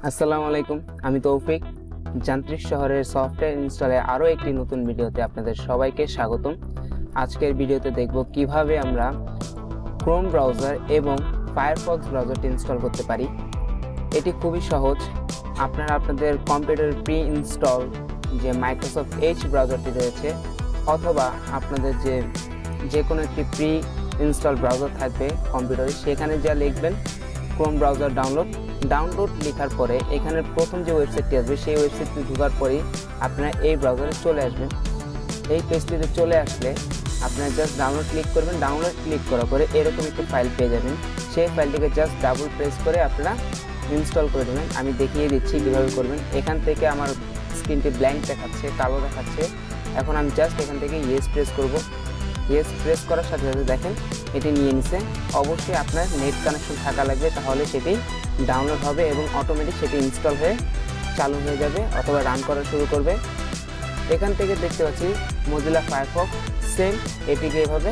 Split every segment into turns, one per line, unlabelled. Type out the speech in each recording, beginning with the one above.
আসসালামু আলাইকুম, আমি তৌফিক। যান্ত্রিক শহরের সফটওয়্যার ইনস্টলে আরও একটি নতুন ভিডিওতে আপনাদের সবাইকে স্বাগতম। আজকের ভিডিওতে দেখব কিভাবে আমরা ক্রোম ব্রাউজার এবং ফায়ারফক্স ব্রাউজারটি ইনস্টল করতে পারি। এটি খুবই সহজ। আপনারা আপনাদের কম্পিউটার প্রি ইনস্টল যে মাইক্রোসফট এজ ব্রাউজারটি রয়েছে অথবা আপনাদের যে কোনো একটি প্রি ইনস্টল ব্রাউজার থাকবে কম্পিউটারে, সেখানে যা লিখবেন ক্রোম ব্রাউজার ডাউনলোড লেখার পরে এখানে প্রথম যে ওয়েবসাইটটি আসবে সেই ওয়েবসাইটটি ঢোকার পরেই আপনারা এই ব্রাউজারে চলে আসবেন। এই পেজটিতে চলে আসলে আপনারা জাস্ট ডাউনলোড ক্লিক করবেন। ডাউনলোড ক্লিক করার পরে এরকম একটি ফাইল পেয়ে যাবেন। সেই ফাইলটিকে জাস্ট ডাবল প্রেস করে আপনারা ইনস্টল করে দেবেন। আমি দেখিয়ে দিচ্ছি কীভাবে করবেন। এখান থেকে আমার স্ক্রিনটি ব্ল্যাঙ্ক দেখাচ্ছে, কালো দেখাচ্ছে। এখন আমি জাস্ট এখান থেকে ইয়েস প্রেস করব। ইয়েস প্রেস করার সাথে সাথে দেখেন এটি নিয়ে নিছে। অবশ্যই আপনার নেট কানেকশন থাকা লাগবে, তাহলে সেটি ডাউনলোড হবে এবং অটোমেটিক সেটি ইনস্টল হয়ে চালু হয়ে যাবে অথবা রান করা শুরু করবে। এখান থেকে দেখতে পাচ্ছি মজিলা ফায়ারফক্স, সেম এটিকে এভাবে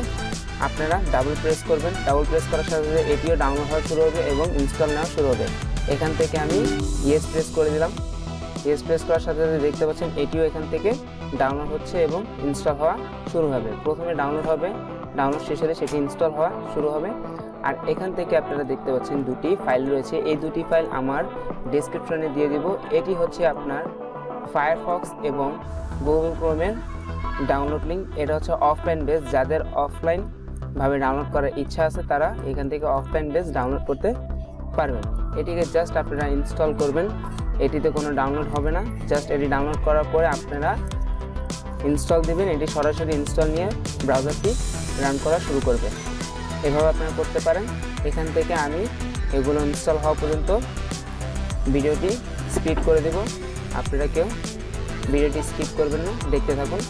আপনারা ডাবল প্রেস করবেন। ডাবল প্রেস করার সাথে সাথে এটিও ডাউনলোড হওয়া শুরু হবে এবং ইনস্টল নেওয়া শুরু হবে। এখান থেকে আমি ইয়েস প্রেস করে দিলাম। ইয়েস প্রেস করার সাথে সাথে দেখতে পাচ্ছেন এটিও এখান থেকে ডাউনলোড হচ্ছে এবং ইনস্টল হওয়া শুরু হবে। প্রথমে ডাউনলোড হবে, ডাউনলোড শেষ হলে সেটি ইনস্টল হওয়া শুরু হবে। আর এখান থেকে আপনারা দেখতে পাচ্ছেন দুটি ফাইল রয়েছে। এই দুটি ফাইল আমার ডেসক্রিপশনে দিয়ে দিব। এটি হচ্ছে আপনার ফায়ারফক্স এবং গুগল ক্রোমের ডাউনলোড লিঙ্ক। এটা হচ্ছে অফলাইন বেস। যাদের অফলাইনভাবে ডাউনলোড করার ইচ্ছা আছে তারা এখান থেকে অফলাইন বেস ডাউনলোড করতে পারবেন। এটিকে জাস্ট আপনারা ইনস্টল করবেন। এটিতে কোনো ডাউনলোড হবে না। জাস্ট এটি ডাউনলোড করার পরে আপনারা ইনস্টল দিবেন। এটি সরাসরি ইনস্টল নিয়ে ব্রাউজারটি রান করা শুরু করবে। এভাবে আপনারা করতে পারেন। এখান থেকে আমি এগুলো ইনস্টল হওয়া পর্যন্ত ভিডিওটি স্কিপ করে দেব। আপনারা কেউ ভিডিওটি স্কিপ করবেন না, দেখতে থাকুন।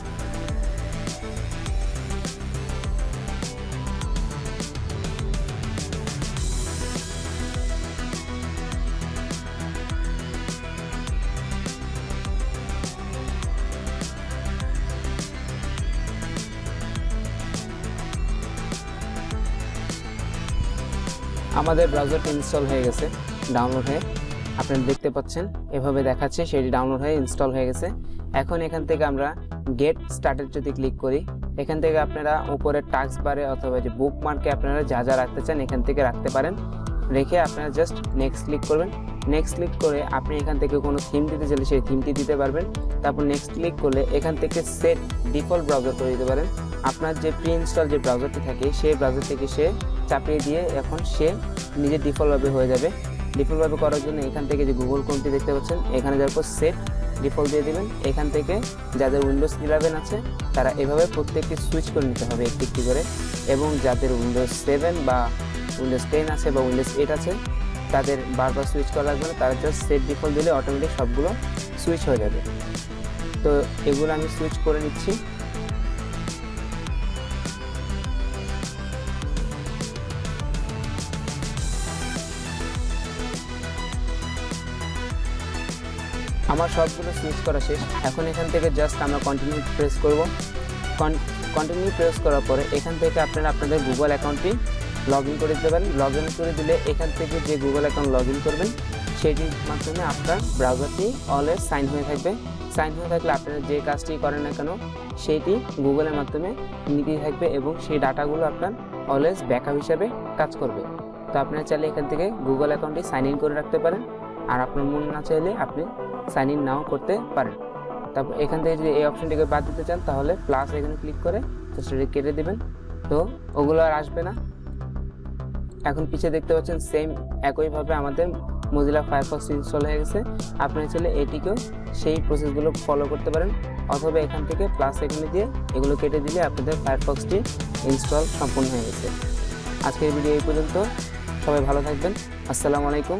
আমাদের ব্রাউজারটি ইনস্টল হয়ে গেছে, ডাউনলোড হয়ে আপনারা দেখতে পাচ্ছেন এভাবে দেখাচ্ছে সেটি ডাউনলোড হয়ে ইনস্টল হয়ে গেছে। এখন এখান থেকে আমরা গেট স্টার্টেড যদি ক্লিক করি, এখান থেকে আপনারা উপরে টাস্ক বারে অথবা যে বুকমার্কে আপনারা যা যা রাখতে চান এখান থেকে রাখতে পারেন। রেখে আপনারা জাস্ট নেক্সট ক্লিক করবেন। নেক্সট ক্লিক করে আপনি এখান থেকে কোনো থিম দিতে চাইলে সেই থিমটি দিতে পারবেন। তারপর নেক্সট ক্লিক করলে এখান থেকে সেট ডিফল্ট ব্রাউজার করে দিতে পারেন। আপনার যে প্রি ইনস্টল যে ব্রাউজারটি থাকে সেই ব্রাউজার থেকে সে চাপিয়ে দিয়ে এখন সে নিজে ডিফল্টভাবে হয়ে যাবে। ডিফল্টভাবে করার জন্য এখান থেকে যে গুগল ক্রোমটি দেখতে পাচ্ছেন এখানে যাওয়ার পর সেট ডিফল্ট দিয়ে দেবেন। এখান থেকে যাদের উইন্ডোজ 11 আছে তারা এভাবে প্রত্যেকটি সুইচ করে নিতে হবে একটি একটি করে, এবং যাদের উইন্ডোজ 7 বা উইন্ডোজ 10 আছে বা উইন্ডোজ 8 আছে তাদের বারবার সুইচ করা লাগবে না। তারা জাস্ট সেট ডিফল্ট দিলে অটোমেটিক সবগুলো সুইচ হয়ে যাবে। তো এগুলো আমি সুইচ করে নিচ্ছি। আমার সবগুলো সুইচ করা শেষ। এখন এখান থেকে জাস্ট আমরা কন্টিনিউ প্রেস করব। কন্টিনিউ প্রেস করার পরে এখান থেকে আপনারা আপনাদের গুগল অ্যাকাউন্টটি লগ ইন করে দিতে পারেন। লগ ইন করে দিলে এখান থেকে যে গুগল অ্যাকাউন্ট লগ ইন করবেন সেটির মাধ্যমে আপনার ব্রাউজারটি অলওয়েজ সাইন হয়ে থাকবে। সাইন হয়ে থাকলে আপনারা যে কাজটি করেন না কেন সেইটি গুগলের মাধ্যমে নিতেই থাকবে এবং সেই ডাটাগুলো আপনার অলওয়েজ ব্যাকআপ হিসাবে কাজ করবে। তো আপনারা চাইলে এখান থেকে গুগল অ্যাকাউন্টটি সাইন ইন করে রাখতে পারেন। আর আপনার মন না চাইলে আপনি সাইন ইন নাও করতে পারেন। তারপর এখান থেকে যদি এই অপশনটিকে বাদ দিতে চান তাহলে প্লাস এখানে ক্লিক করে সেটি কেটে দেবেন। তো ওগুলো আর আসবে না। এখন পিছিয়ে দেখতে পাচ্ছেন সেম একইভাবে আমাদের মজিলা ফায়ারফক্স ইনস্টল হয়ে গেছে। আপনারা চাইলে এটিকেও সেই প্রসেসগুলো ফলো করতে পারেন অথবা এখান থেকে প্লাস এখানে দিয়ে এগুলো কেটে দিলে আপনাদের ফায়ারফক্সটি ইনস্টল সম্পূর্ণ হয়ে গেছে। আজকের ভিডিও এই পর্যন্ত। সবাই ভালো থাকবেন। আসসালামু আলাইকুম।